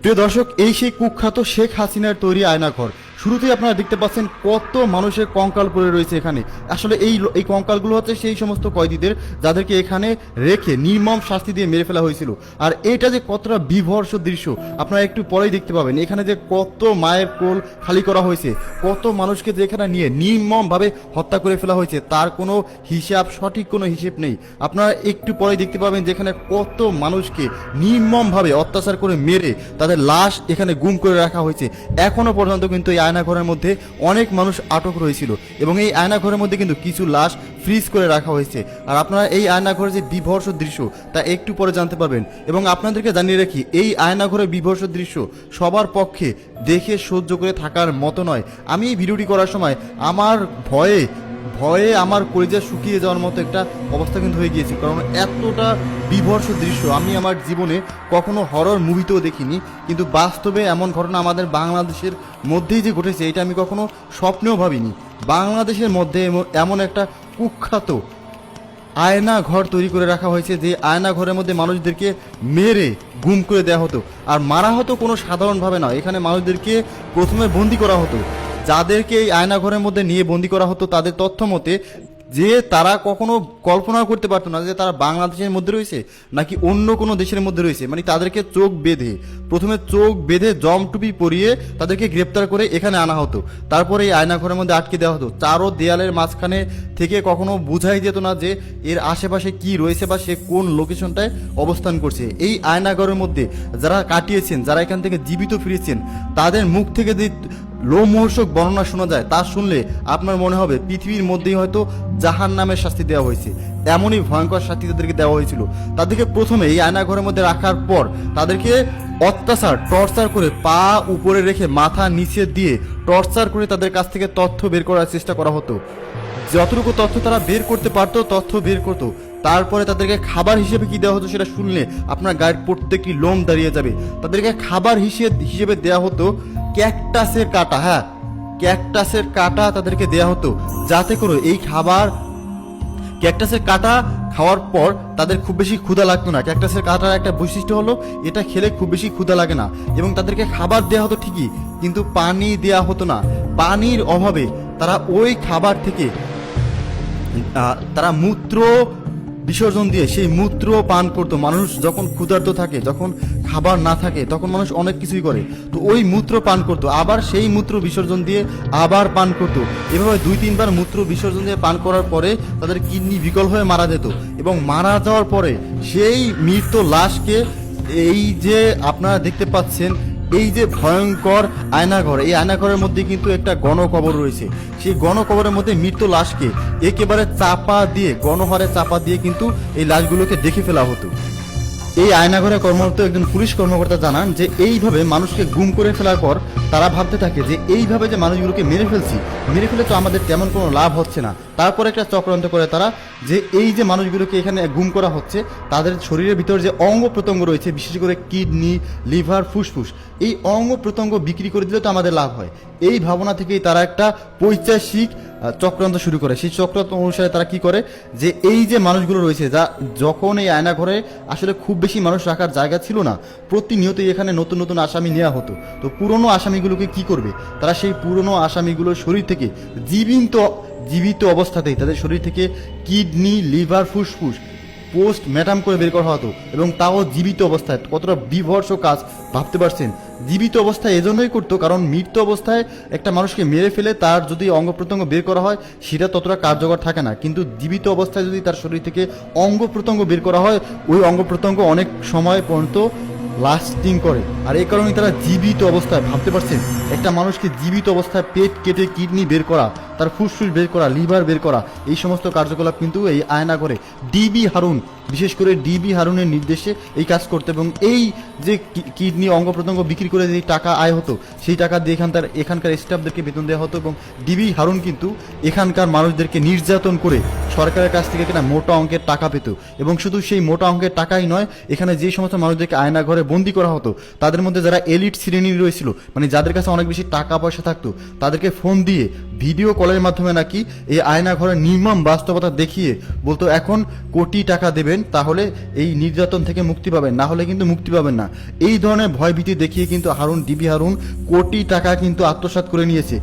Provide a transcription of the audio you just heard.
প্রিয় দর্শক, এই সেই কুখ্যাত শেখ হাসিনার তৈরি আয়নাঘর। শুরুতেই আপনারা দেখতে পাচ্ছেন কত মানুষের কঙ্কাল পড়ে রয়েছে এখানে। আসলে এই কঙ্কালগুলো হচ্ছে সেই সমস্ত কয়েদিদের যাদেরকে এখানে রেখে নির্মম শাস্তি দিয়ে মেরে ফেলা হয়েছিল। আর এটা যে কতটা বিভৎস দৃশ্য আপনারা একটু পরেই দেখতে পাবেন। এখানে যে কত মায়ের কোল খালি করা হয়েছে, কত মানুষকে যে এখানে নিয়ে নির্মমভাবে হত্যা করে ফেলা হয়েছে, তার কোনো হিসাব, সঠিক কোনো হিসেব নেই। আপনারা একটু পরেই দেখতে পাবেন যেখানে কত মানুষকে নির্মমভাবে অত্যাচার করে মেরে তাদের লাশ এখানে গুম করে রাখা হয়েছে। এখনো পর্যন্ত কিন্তু এই আয়নাঘরের মধ্যে অনেক মানুষ আটক রয়েছিল এবং এই আয়নাঘরের মধ্যে কিন্তু কিছু লাশ ফ্রিজ করে রাখা হয়েছে। আর আপনারা এই আয়নাঘরের যে বিভৎস দৃশ্য তা একটু পরে জানতে পারবেন। এবং আপনাদেরকে জানিয়ে রাখি, এই আয়নাঘরের বিভৎস দৃশ্য সবার পক্ষে দেখে সহ্য করে থাকার মতো নয়। আমি এই ভিডিওটি করার সময় আমার ভয়ে আমার কলিজা শুকিয়ে যাওয়ার মতো একটা অবস্থা কিন্তু হয়ে গিয়েছে, কারণ এতটা বিভৎস দৃশ্য আমি আমার জীবনে কখনো হরর মুভিতেও দেখিনি। কিন্তু বাস্তবে এমন ঘটনা আমাদের বাংলাদেশের মধ্যেই যে ঘটেছে, এটা আমি কখনো স্বপ্নেও ভাবিনি। বাংলাদেশের মধ্যে এমন একটা কুখ্যাত আয়না ঘর তৈরি করে রাখা হয়েছে, যে আয়না ঘরের মধ্যে মানুষদেরকে মেরে গুম করে দেওয়া হতো। আর মারা হতো কোনো সাধারণভাবে নয়, এখানে মানুষদেরকে প্রথমে বন্দি করা হতো। যাদেরকে এই আয়নাঘরের মধ্যে নিয়ে বন্দি করা হতো তাদের তথ্য মতে যে তারা কখনো কল্পনা করতে পারতো না যে তারা বাংলাদেশের মধ্যে রয়েছে নাকি অন্য কোনো দেশের মধ্যে রয়েছে। মানে তাদেরকে প্রথমে চোখ বেঁধে জমটুপি পরিয়ে তাদেরকে গ্রেপ্তার করে এখানে আনা হতো। তারপরে এই আয়নাঘরের মধ্যে আটকে দেওয়া হতো। চারো দেয়ালের মাঝখানে থেকে কখনো বোঝাই যেত না যে এর আশেপাশে কি রয়েছে বা সে কোন লোকেশনটায় অবস্থান করছে। এই আয়নাঘরের মধ্যে যারা কাটিয়েছেন, যারা এখান থেকে জীবিত ফিরেছেন, তাদের মুখ থেকে যে লোমহর্ষক বর্ণনা শোনা যায়, তা শুনলে আপনার মনে হবে পৃথিবীর মধ্যেই হয়তো জাহান্নামের শাস্তি দেওয়া হয়েছে। এমনই ভয়ঙ্কর শাস্তি তাদেরকে দেওয়া হয়েছিল। তাদেরকে প্রথমে এই আয়নাঘরের মধ্যে রাখার পর তাদেরকে টর্চার করে পা উপরে রেখে মাথা নিচে দিয়ে টর্চার করে তাদের কাছ থেকে তথ্য বের করার চেষ্টা করা হতো। যতটুকু তথ্য তারা বের করতে পারতো তথ্য বের করতো। তারপরে তাদেরকে খাবার হিসেবে কি দেওয়া হতো সেটা শুনলে আপনার গায়ের প্রত্যেকটি লোম দাঁড়িয়ে যাবে। তাদেরকে খাবার হিসেবে দেওয়া হতো ক্যাকটাসের কাঁটা। হ্যাঁ, ক্যাকটাসের কাঁটা তাদেরকে দেওয়া হতো, যাতে করে এই ক্যাকটাসের কাঁটা খাওয়ার পর তাদের খুব বেশি ক্ষুধা লাগতো না। ক্যাকটাসের কাঁটার একটা বৈশিষ্ট্য হলো এটা খেলে খুব বেশি ক্ষুধা লাগে না। এবং তাদেরকে খাবার দেওয়া হতো ঠিকই, কিন্তু পানি দেওয়া হতো না। পানির অভাবে তারা ওই খাবার থেকে তারা মূত্র বিসর্জন দিয়ে সেই মূত্র পান করতো। মানুষ যখন ক্ষুধার্ত থাকে, যখন খাবার না থাকে, তখন মানুষ অনেক কিছুই করে। তো ওই মূত্র পান করতো, আবার সেই মূত্র বিসর্জন দিয়ে আবার পান করতো। এভাবে 2-3 বার মূত্র বিসর্জন দিয়ে পান করার পরে তাদের কিডনি বিকল হয়ে মারা যেত। এবং মারা যাওয়ার পরে সেই মৃত লাশকে এই যে আপনারা দেখতে পাচ্ছেন, এই যে ভয়ঙ্কর আয়নাঘর, এই আয়নাঘরের মধ্যে কিন্তু একটা গণকবর রয়েছে। সেই গণকবরের মধ্যে মৃত লাশকে একেবারে গণহারে চাপা দিয়ে কিন্তু এই লাশগুলোকে দেখে ফেলা হতো। এই আয়নাঘরে কর্মরত একজন পুলিশ কর্মকর্তা জানান যে এইভাবে মানুষকে গুম করে ফেলার পর তারা ভাবতে থাকে যে এইভাবে যে মানুষগুলোকে মেরে ফেলে তো আমাদের তেমন কোনো লাভ হচ্ছে না। তারপর একটা চক্রান্ত করে তারা, যে এই যে মানুষগুলোকে এখানে গুম করা হচ্ছে তাদের শরীরের ভিতর যে অঙ্গ প্রত্যঙ্গ রয়েছে, বিশেষ করে কিডনি, লিভার, ফুসফুস, এই অঙ্গ প্রত্যঙ্গ বিক্রি করে দিলে তো আমাদের লাভ হয়। এই ভাবনা থেকেই তারা একটা পৈশাচিক চক্রান্ত শুরু করে। সেই চক্রান্ত অনুসারে তারা কি করে, যে এই যে মানুষগুলো রয়েছে, যখন এই আয়নাঘরে আসলে খুব বেশি মানুষ রাখার জায়গা ছিল না, প্রতিনিয়তই এখানে নতুন নতুন আসামি নেওয়া হতো। তো পুরনো আসামিগুলোকে কি করবে, তারা সেই পুরনো আসামিগুলোর শরীর থেকে জীবিত অবস্থাতেই তাদের শরীর থেকে কিডনি, লিভার, ফুসফুস পোস্ট ম্যাটাম করে বের করা হতো, এবং তাও জীবিত অবস্থায়। কতটা বিভৎস কাজ ভাবতে পারছেন। জীবিত অবস্থায় এজন্যই করতো কারণ মৃত অবস্থায় একটা মানুষকে মেরে ফেলে তার যদি অঙ্গ প্রত্যঙ্গ বের করা হয় সেটা ততটা কার্যকর থাকে না, কিন্তু জীবিত অবস্থায় যদি তার শরীর থেকে অঙ্গ প্রত্যঙ্গ বের করা হয়, ওই অঙ্গ প্রত্যঙ্গ অনেক সময় পর্যন্ত লাস্টিং করে। আর এই কারণেই তারা জীবিত অবস্থায়, ভাবতে পারছেন, একটা মানুষকে জীবিত অবস্থায় পেট কেটে কিডনি বের করা, তার ফুসফুস বের করা, লিভার বের করা, এই সমস্ত কার্যকলাপ কিন্তু এই আয়নাঘরে ডিবি হারুন, বিশেষ করে ডিবি হারুনের নির্দেশে এই কাজ করতে। এবং এই যে কিডনি অঙ্গ প্রত্যঙ্গ বিক্রি করে যে টাকা আয় হতো, সেই টাকা দিয়ে এখানকার স্টাফদেরকে বেতন দেওয়া হতো। এবং ডিবি হারুন কিন্তু এখানকার মানুষদেরকে নির্যাতন করে সরকারের কাছ থেকে কিনা মোটা অঙ্কের টাকা পেত। এবং শুধু সেই মোটা অঙ্কের টাকাই নয়, এখানে যে সমস্ত মানুষদেরকে আয়নাঘরে বন্দি করা হতো তাদের মধ্যে যারা এলিট শ্রেণীর রয়েছিল, মানে যাদের কাছে অনেক বেশি টাকা পয়সা থাকতো, তাদেরকে ফোন দিয়ে ভিডিও কলের মাধ্যমে নাকি এই আয়নাঘরের নির্মম বাস্তবতা দেখিয়ে বলতো এখন কোটি টাকা দেবেন করবেন তাহলে এই নির্যাতন থেকে মুক্তি পাবেন, না হলে কিন্তু মুক্তি পাবেন না। এই ধরনের ভয়ভীতি দেখিয়ে কিন্তু ডিবি হারুন কোটি টাকা কিন্তু আত্মসাৎ করে নিয়েছে।